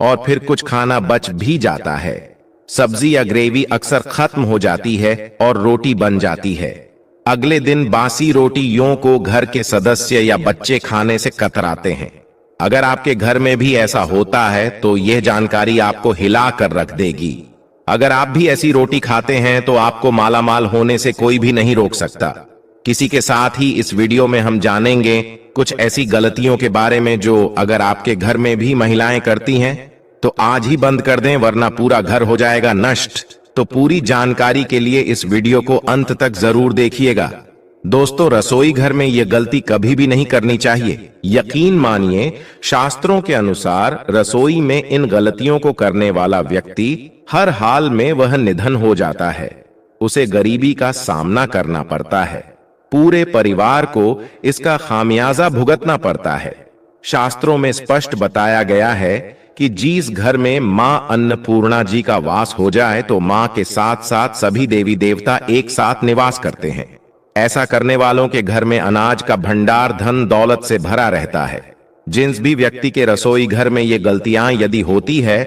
और फिर कुछ खाना बच भी जाता है। सब्जी या ग्रेवी अक्सर खत्म हो जाती है और रोटी बन जाती है। अगले दिन बासी रोटियों को घर के सदस्य या बच्चे खाने से कतराते हैं। अगर आपके घर में भी ऐसा होता है तो यह जानकारी आपको हिला कर रख देगी। अगर आप भी ऐसी रोटी खाते हैं तो आपको मालामाल होने से कोई भी नहीं रोक सकता। किसी के साथ ही इस वीडियो में हम जानेंगे कुछ ऐसी गलतियों के बारे में जो अगर आपके घर में भी महिलाएं करती हैं तो आज ही बंद कर दें, वरना पूरा घर हो जाएगा नष्ट। तो पूरी जानकारी के लिए इस वीडियो को अंत तक जरूर देखिएगा। दोस्तों, रसोई घर में यह गलती कभी भी नहीं करनी चाहिए। यकीन मानिए, शास्त्रों के अनुसार रसोई में इन गलतियों को करने वाला व्यक्ति हर हाल में वह निधन हो जाता है। उसे गरीबी का सामना करना पड़ता है। पूरे परिवार को इसका खामियाजा भुगतना पड़ता है। शास्त्रों में स्पष्ट बताया गया है कि जिस घर में मां अन्नपूर्णा जी का वास हो जाए तो मां के साथ साथ सभी देवी देवता एक साथ निवास करते हैं। ऐसा करने वालों के घर में अनाज का भंडार धन दौलत से भरा रहता है। जिस भी व्यक्ति के रसोई घर में ये गलतियां यदि होती है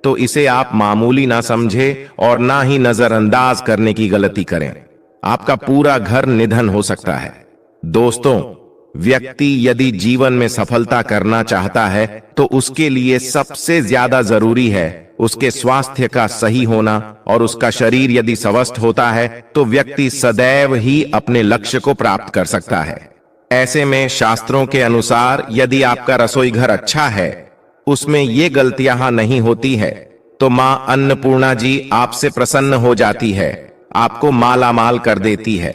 तो इसे आप मामूली ना समझे और ना ही नजरअंदाज करने की गलती करें। आपका पूरा घर निधन हो सकता है। दोस्तों, व्यक्ति यदि जीवन में सफलता करना चाहता है तो उसके लिए सबसे ज्यादा जरूरी है उसके स्वास्थ्य का सही होना, और उसका शरीर यदि स्वस्थ होता है तो व्यक्ति सदैव ही अपने लक्ष्य को प्राप्त कर सकता है। ऐसे में शास्त्रों के अनुसार यदि आपका रसोई घर अच्छा है, उसमें ये गलतियां नहीं होती है, तो मां अन्नपूर्णा जी आपसे प्रसन्न हो जाती है, आपको मालामाल कर देती है।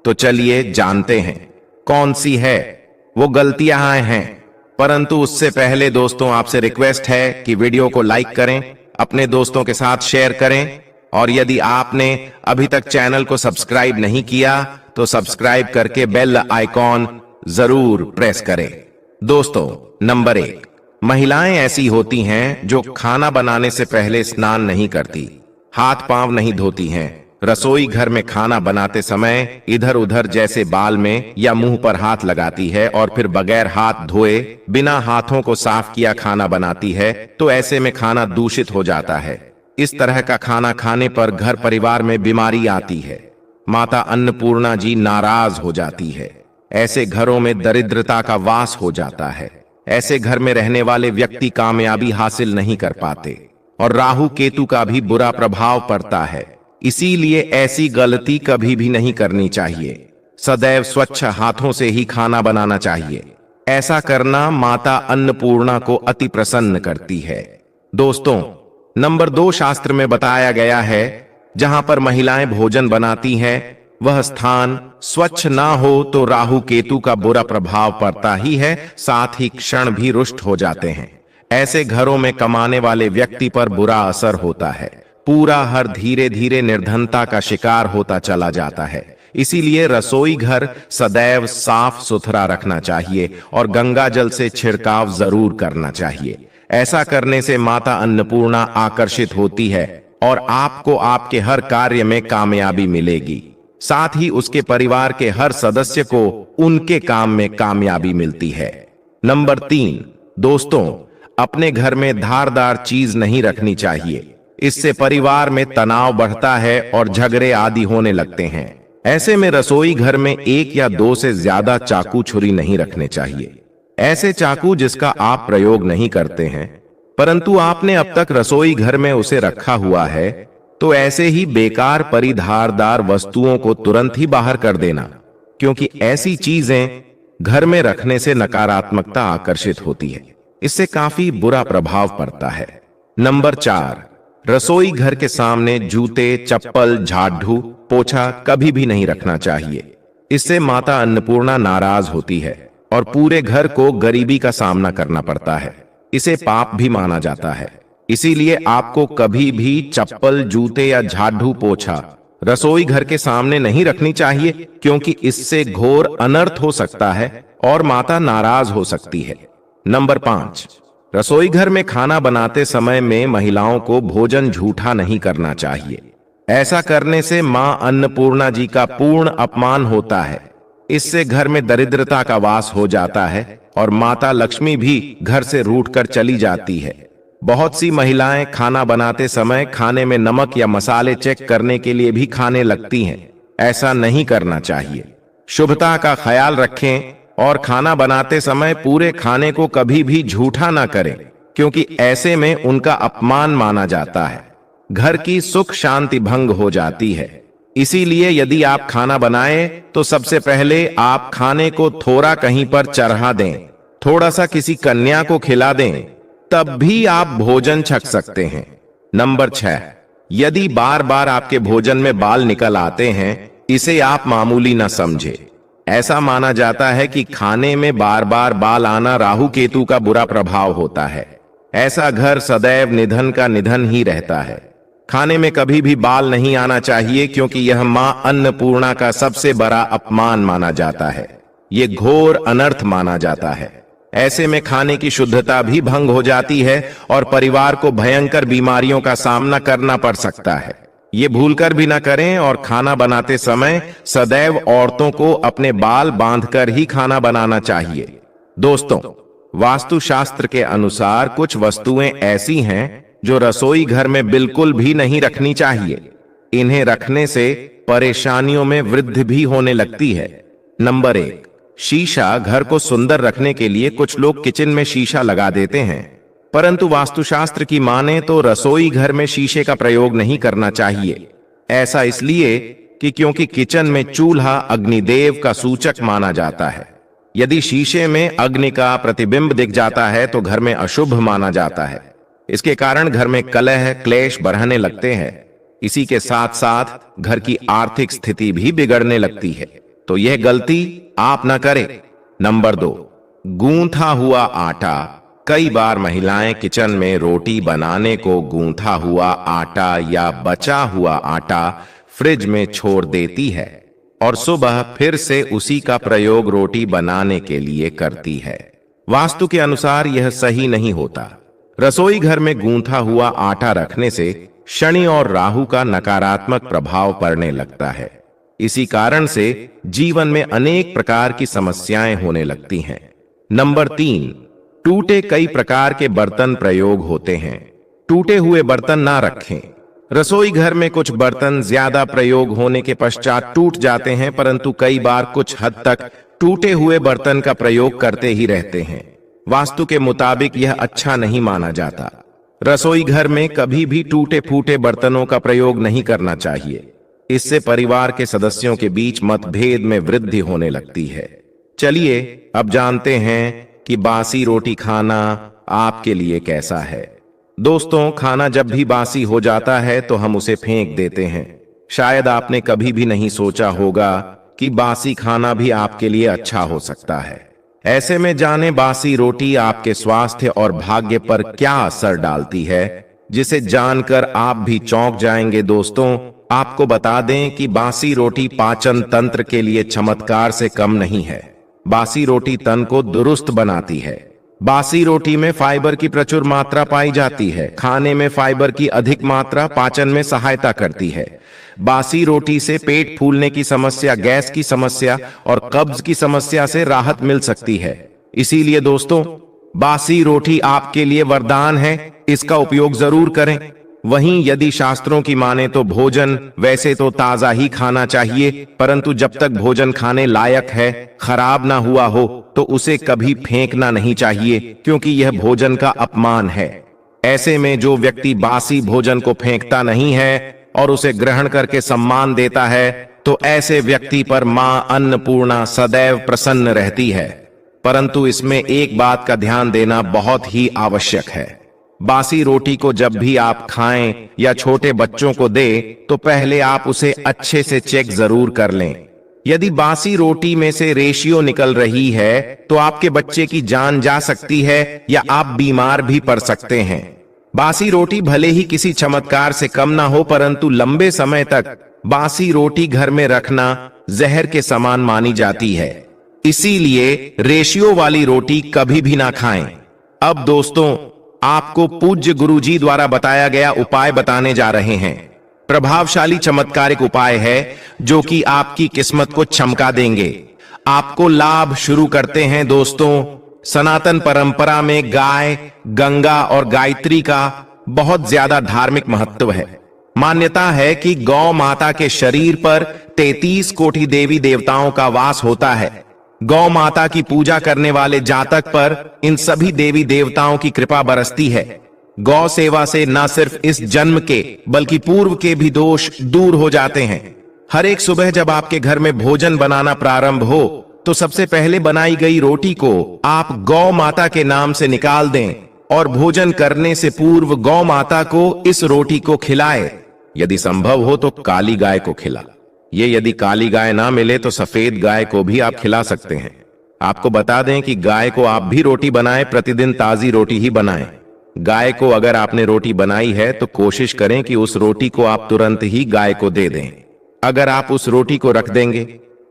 तो चलिए जानते हैं कौन सी है वो गलतियां हैं। परंतु उससे पहले दोस्तों, आपसे रिक्वेस्ट है कि वीडियो को लाइक करें, अपने दोस्तों के साथ शेयर करें, और यदि आपने अभी तक चैनल को सब्सक्राइब नहीं किया तो सब्सक्राइब करके बेल आइकॉन जरूर प्रेस करें। दोस्तों, नंबर 1, महिलाएं ऐसी होती हैं जो खाना बनाने से पहले स्नान नहीं करती, हाथ पांव नहीं धोती हैं। रसोई घर में खाना बनाते समय इधर उधर जैसे बाल में या मुंह पर हाथ लगाती है और फिर बगैर हाथ धोए बिना हाथों को साफ किया खाना बनाती है, तो ऐसे में खाना दूषित हो जाता है। इस तरह का खाना खाने पर घर परिवार में बीमारी आती है। माता अन्नपूर्णा जी नाराज हो जाती है। ऐसे घरों में दरिद्रता का वास हो जाता है। ऐसे घर में रहने वाले व्यक्ति कामयाबी हासिल नहीं कर पाते और राहु केतु का भी बुरा प्रभाव पड़ता है। इसीलिए ऐसी गलती कभी भी नहीं करनी चाहिए। सदैव स्वच्छ हाथों से ही खाना बनाना चाहिए। ऐसा करना माता अन्नपूर्णा को अति प्रसन्न करती है। दोस्तों, नंबर 2, शास्त्र में बताया गया है जहां पर महिलाएं भोजन बनाती हैं वह स्थान स्वच्छ ना हो तो राहु केतु का बुरा प्रभाव पड़ता ही है, साथ ही क्षण भी रुष्ट हो जाते हैं। ऐसे घरों में कमाने वाले व्यक्ति पर बुरा असर होता है। पूरा हर धीरे धीरे निर्धनता का शिकार होता चला जाता है। इसीलिए रसोई घर सदैव साफ सुथरा रखना चाहिए और गंगा जल से छिड़काव जरूर करना चाहिए। ऐसा करने से माता अन्नपूर्णा आकर्षित होती है और आपको आपके हर कार्य में कामयाबी मिलेगी। साथ ही उसके परिवार के हर सदस्य को उनके काम में कामयाबी मिलती है। नंबर 3, दोस्तों, अपने घर में धारदार चीज नहीं रखनी चाहिए। इससे परिवार में तनाव बढ़ता है और झगड़े आदि होने लगते हैं। ऐसे में रसोई घर में 1 या 2 से ज्यादा चाकू छुरी नहीं रखने चाहिए। ऐसे चाकू जिसका आप प्रयोग नहीं करते हैं परंतु आपने अब तक रसोई घर में उसे रखा हुआ है, तो ऐसे ही बेकार परिधारदार वस्तुओं को तुरंत ही बाहर कर देना, क्योंकि ऐसी चीजें घर में रखने से नकारात्मकता आकर्षित होती है। इससे काफी बुरा प्रभाव पड़ता है। नंबर 4, रसोई घर के सामने जूते, चप्पल, झाड़ू, पोछा कभी भी नहीं रखना चाहिए। इससे माता अन्नपूर्णा नाराज होती है और पूरे घर को गरीबी का सामना करना पड़ता है। इसे पाप भी माना जाता है। इसीलिए आपको कभी भी चप्पल, जूते या झाड़ू, पोछा रसोई घर के सामने नहीं रखनी चाहिए, क्योंकि इससे घोर अनर्थ हो सकता है और माता नाराज हो सकती है। नंबर 5, रसोई घर में खाना बनाते समय में महिलाओं को भोजन झूठा नहीं करना चाहिए। ऐसा करने से मां अन्नपूर्णा जी का पूर्ण अपमान होता है। इससे घर में दरिद्रता का वास हो जाता है और माता लक्ष्मी भी घर से रूठकर चली जाती है। बहुत सी महिलाएं खाना बनाते समय खाने में नमक या मसाले चेक करने के लिए भी खाने लगती हैं। ऐसा नहीं करना चाहिए। शुभता का ख्याल रखें और खाना बनाते समय पूरे खाने को कभी भी झूठा ना करें, क्योंकि ऐसे में उनका अपमान माना जाता है। घर की सुख शांति भंग हो जाती है। इसीलिए यदि आप खाना बनाएं तो सबसे पहले आप खाने को थोड़ा कहीं पर चढ़ा दें, थोड़ा सा किसी कन्या को खिला दें, तब भी आप भोजन छक सकते हैं। नंबर 6, यदि बार बार आपके भोजन में बाल निकल आते हैं, इसे आप मामूली न समझे। ऐसा माना जाता है कि खाने में बार बार बाल आना राहु केतु का बुरा प्रभाव होता है। ऐसा घर सदैव निधन का निधन ही रहता है। खाने में कभी भी बाल नहीं आना चाहिए, क्योंकि यह मां अन्नपूर्णा का सबसे बड़ा अपमान माना जाता है। ये घोर अनर्थ माना जाता है। ऐसे में खाने की शुद्धता भी भंग हो जाती है और परिवार को भयंकर बीमारियों का सामना करना पड़ सकता है। ये भूलकर भी न करें और खाना बनाते समय सदैव औरतों को अपने बाल बांधकर ही खाना बनाना चाहिए। दोस्तों, वास्तुशास्त्र के अनुसार कुछ वस्तुएं ऐसी हैं जो रसोई घर में बिल्कुल भी नहीं रखनी चाहिए। इन्हें रखने से परेशानियों में वृद्धि भी होने लगती है। नंबर 1, शीशा। घर को सुंदर रखने के लिए कुछ लोग किचन में शीशा लगा देते हैं, परंतु वास्तुशास्त्र की माने तो रसोई घर में शीशे का प्रयोग नहीं करना चाहिए। ऐसा इसलिए कि क्योंकि किचन में चूल्हा अग्निदेव का सूचक माना जाता है। यदि शीशे में अग्नि का प्रतिबिंब दिख जाता है तो घर में अशुभ माना जाता है। इसके कारण घर में कलह क्लेश बढ़ने लगते हैं। इसी के साथ साथ घर की आर्थिक स्थिति भी बिगड़ने लगती है। तो यह गलती आप न करें। नंबर 2, गूंथा हुआ आटा। कई बार महिलाएं किचन में रोटी बनाने को गूंथा हुआ आटा या बचा हुआ आटा फ्रिज में छोड़ देती है और सुबह फिर से उसी का प्रयोग रोटी बनाने के लिए करती है। वास्तु के अनुसार यह सही नहीं होता। रसोई घर में गूंथा हुआ आटा रखने से शनि और राहु का नकारात्मक प्रभाव पड़ने लगता है। इसी कारण से जीवन में अनेक प्रकार की समस्याएं होने लगती हैं। नंबर 3, टूटे कई प्रकार के बर्तन प्रयोग होते हैं। टूटे हुए बर्तन ना रखें। रसोई घर में कुछ बर्तन ज्यादा प्रयोग होने के पश्चात टूट जाते हैं, परंतु कई बार कुछ हद तक टूटे हुए बर्तन का प्रयोग करते ही रहते हैं। वास्तु के मुताबिक यह अच्छा नहीं माना जाता। रसोई घर में कभी भी टूटे फूटे बर्तनों का प्रयोग नहीं करना चाहिए। इससे परिवार के सदस्यों के बीच मतभेद में वृद्धि होने लगती है। चलिए अब जानते हैं कि बासी रोटी खाना आपके लिए कैसा है। दोस्तों, खाना जब भी बासी हो जाता है तो हम उसे फेंक देते हैं। शायद आपने कभी भी नहीं सोचा होगा कि बासी खाना भी आपके लिए अच्छा हो सकता है। ऐसे में जाने बासी रोटी आपके स्वास्थ्य और भाग्य पर क्या असर डालती है, जिसे जानकर आप भी चौंक जाएंगे। दोस्तों, आपको बता दें कि बासी रोटी पाचन तंत्र के लिए चमत्कार से कम नहीं है। बासी रोटी तन को दुरुस्त बनाती है। बासी रोटी में फाइबर की प्रचुर मात्रा पाई जाती है। खाने में फाइबर की अधिक मात्रा पाचन में सहायता करती है। बासी रोटी से पेट फूलने की समस्या, गैस की समस्या और कब्ज की समस्या से राहत मिल सकती है। इसीलिए दोस्तों, बासी रोटी आपके लिए वरदान है। इसका उपयोग जरूर करें। वहीं यदि शास्त्रों की माने तो भोजन वैसे तो ताजा ही खाना चाहिए, परंतु जब तक भोजन खाने लायक है, खराब ना हुआ हो, तो उसे कभी फेंकना नहीं चाहिए, क्योंकि यह भोजन का अपमान है। ऐसे में जो व्यक्ति बासी भोजन को फेंकता नहीं है और उसे ग्रहण करके सम्मान देता है, तो ऐसे व्यक्ति पर मां अन्नपूर्णा सदैव प्रसन्न रहती है। परंतु इसमें एक बात का ध्यान देना बहुत ही आवश्यक है। बासी रोटी को जब भी आप खाएं या छोटे बच्चों को दें, तो पहले आप उसे अच्छे से चेक जरूर कर लें। यदि बासी रोटी में से रेशियो निकल रही है तो आपके बच्चे की जान जा सकती है या आप बीमार भी पड़ सकते हैं। बासी रोटी भले ही किसी चमत्कार से कम ना हो, परंतु लंबे समय तक बासी रोटी घर में रखना जहर के समान मानी जाती है। इसीलिए रेशियो वाली रोटी कभी भी ना खाएं। अब दोस्तों, आपको पूज्य गुरुजी द्वारा बताया गया उपाय बताने जा रहे हैं। प्रभावशाली चमत्कारिक उपाय है जो कि आपकी किस्मत को चमका देंगे। आपको लाभ शुरू करते हैं। दोस्तों, सनातन परंपरा में गाय, गंगा और गायत्री का बहुत ज्यादा धार्मिक महत्व है। मान्यता है कि गौ माता के शरीर पर 33 कोटि देवी देवताओं का वास होता है। गौ माता की पूजा करने वाले जातक पर इन सभी देवी देवताओं की कृपा बरसती है। गौ सेवा से न सिर्फ इस जन्म के बल्कि पूर्व के भी दोष दूर हो जाते हैं। हर एक सुबह जब आपके घर में भोजन बनाना प्रारंभ हो तो सबसे पहले बनाई गई रोटी को आप गौ माता के नाम से निकाल दें और भोजन करने से पूर्व गौ माता को इस रोटी को खिलाए। यदि संभव हो तो काली गाय को खिला। ये यदि काली गाय ना मिले तो सफेद गाय को भी आप खिला सकते हैं। आपको बता दें कि गाय को आप भी रोटी बनाएं, प्रतिदिन ताजी रोटी ही बनाएं। गाय को अगर आपने रोटी बनाई है तो कोशिश करें कि उस रोटी को आप तुरंत ही गाय को दे दें। अगर आप उस रोटी को रख देंगे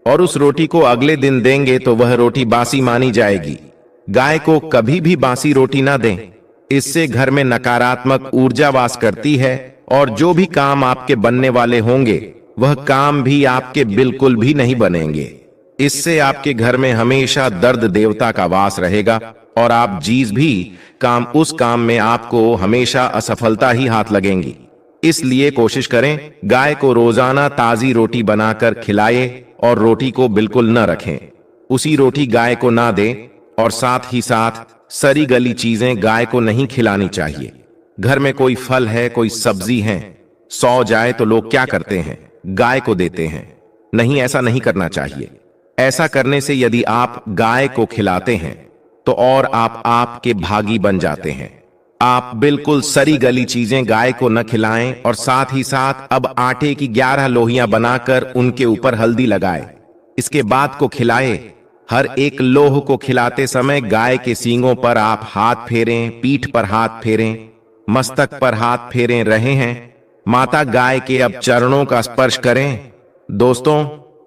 और उस रोटी को अगले दिन देंगे तो वह रोटी बासी मानी जाएगी। गाय को कभी भी बासी रोटी ना दें, इससे घर में नकारात्मक ऊर्जा वास करती है और जो भी काम आपके बनने वाले होंगे वह काम भी आपके बिल्कुल भी नहीं बनेंगे। इससे आपके घर में हमेशा दर्द देवता का वास रहेगा और आप जिस भी उस काम में आपको हमेशा असफलता ही हाथ लगेंगी। इसलिए कोशिश करें गाय को रोजाना ताजी रोटी बनाकर खिलाए और रोटी को बिल्कुल न रखें। उसी रोटी गाय को ना दें और साथ ही साथ सड़ी गली चीजें गाय को नहीं खिलानी चाहिए। घर में कोई फल है, कोई सब्जी है, सौ जाए तो लोग क्या करते हैं, गाय को देते हैं। नहीं, ऐसा नहीं करना चाहिए। ऐसा करने से यदि आप गाय को खिलाते हैं तो और आप आपके भागी बन जाते हैं। आप बिल्कुल सड़ी गली चीजें गाय को न खिलाएं और साथ ही साथ अब आटे की 11 लोहियां बनाकर उनके ऊपर हल्दी लगाएं। इसके बाद को खिलाएं। हर एक लोह को खिलाते समय गाय के सींगों पर आप हाथ फेरें, पीठ पर हाथ फेरें, मस्तक पर हाथ फेरें रहे हैं। माता गाय के अब चरणों का स्पर्श करें। दोस्तों,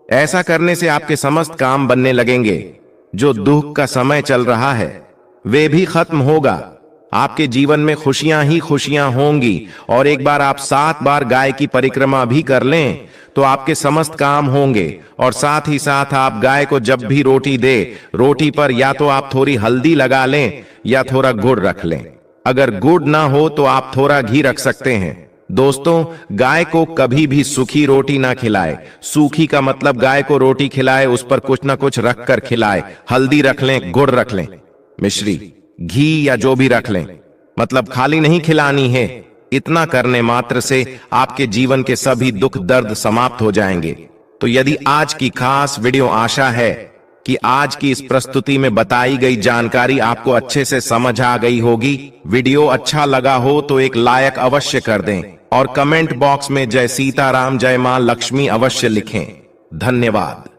ऐसा करने से आपके समस्त काम बनने लगेंगे। जो दुख का समय चल रहा है वे भी खत्म होगा। आपके जीवन में खुशियां ही खुशियां होंगी और एक बार आप 7 बार गाय की परिक्रमा भी कर लें तो आपके समस्त काम होंगे। और साथ ही साथ आप गाय को जब भी रोटी दे, रोटी पर या तो आप थोड़ी हल्दी लगा लें या थोड़ा गुड़ रख लें। अगर गुड़ ना हो तो आप थोड़ा घी रख सकते हैं। दोस्तों, गाय को कभी भी सूखी रोटी ना खिलाए। सूखी का मतलब गाय को रोटी खिलाए, उस पर कुछ ना कुछ रख कर खिलाए। हल्दी रख लें, गुड़ रख लें, मिश्री, घी या जो भी रख लें, मतलब खाली नहीं खिलानी है। इतना करने मात्र से आपके जीवन के सभी दुख दर्द समाप्त हो जाएंगे। तो यदि आज की खास वीडियो, आशा है कि आज की इस प्रस्तुति में बताई गई जानकारी आपको अच्छे से समझ आ गई होगी। वीडियो अच्छा लगा हो तो एक लाइक अवश्य कर दें और कमेंट बॉक्स में जय सीताराम, जय मां लक्ष्मी अवश्य लिखें। धन्यवाद।